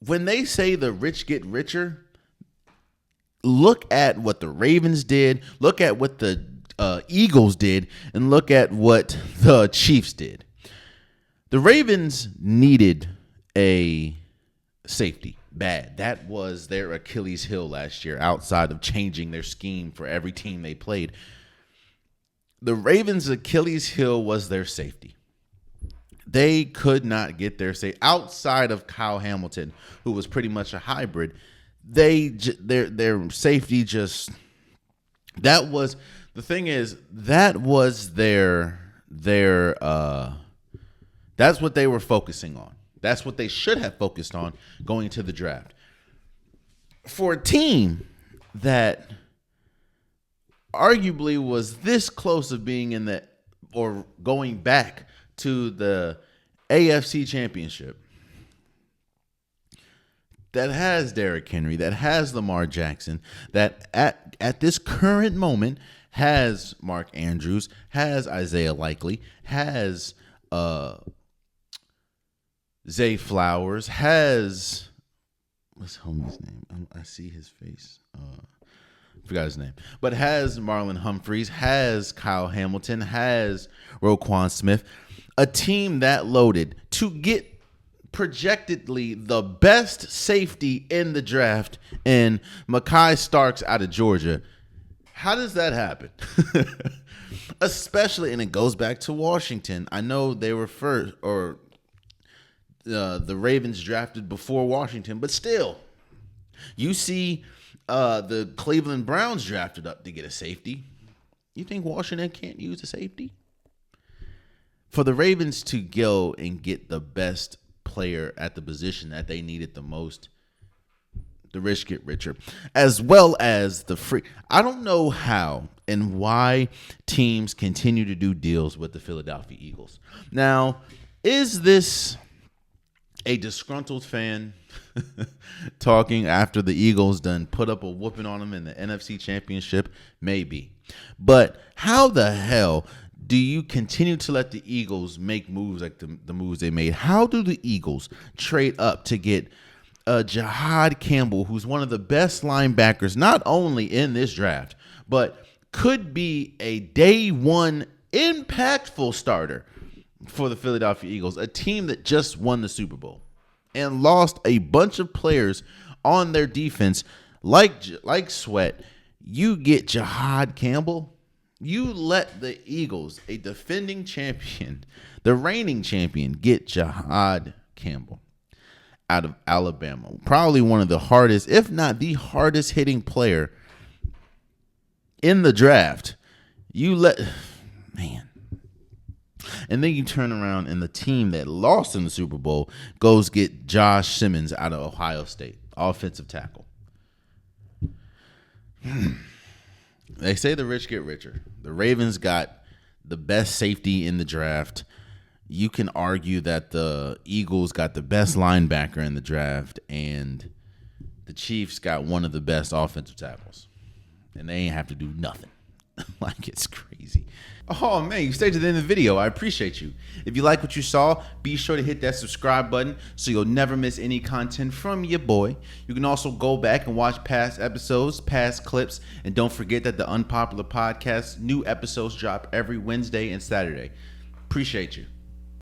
when they say the rich get richer, look at what the Ravens did, look at what the Eagles did, and look at what the Chiefs did. The Ravens needed a safety bad. That was their Achilles heel last year, outside of changing their scheme for every team they played. The Ravens' Achilles heel was their safety. They could not get their safety outside of Kyle Hamilton, who was pretty much a hybrid. Their safety just, that was the thing is, that was their that's what they were focusing on. That's what they should have focused on going to the draft. For a team that arguably was this close of being in the, or going back to the AFC Championship, that has Derrick Henry, that has Lamar Jackson, that at this current moment has Mark Andrews, has Isaiah Likely, has Zay Flowers, has, what's homie's name? I see his face. Forgot his name. But has Marlon Humphreys, has Kyle Hamilton, has Roquan Smith. A team that loaded to get projectedly the best safety in the draft in Mekhi Starks out of Georgia. How does that happen? Especially, and it goes back to Washington. I know they were first, or the Ravens drafted before Washington, but still, you see the Cleveland Browns drafted up to get a safety. You think Washington can't use a safety? For the Ravens to go and get the best player at the position that they needed the most, the rich get richer, as well as the free. I don't know how and why teams continue to do deals with the Philadelphia Eagles. Now, is this a disgruntled fan talking after the Eagles done put up a whooping on them in the NFC Championship? Maybe. But how the hell do you continue to let the Eagles make moves like the moves they made? How do the Eagles trade up to get Jahad Campbell, who's one of the best linebackers, not only in this draft, but could be a day one impactful starter for the Philadelphia Eagles, a team that just won the Super Bowl and lost a bunch of players on their defense like Sweat? You get Jahad Campbell. You let the Eagles, a defending champion, the reigning champion, get Jahad Campbell out of Alabama. Probably one of the hardest, if not the hardest hitting player in the draft. Man. And then you turn around and the team that lost in the Super Bowl goes get Josh Simmons out of Ohio State, offensive tackle. They say the rich get richer. The Ravens got the best safety in the draft. You can argue that the Eagles got the best linebacker in the draft, and the Chiefs got one of the best offensive tackles. And they ain't have to do nothing. Like, it's crazy. Oh, man, you stayed to the end of the video. I appreciate you. If you like what you saw, be sure to hit that subscribe button so you'll never miss any content from your boy. You can also go back and watch past episodes, past clips, and don't forget that the Unpopular Podcast, new episodes drop every Wednesday and Saturday. Appreciate you.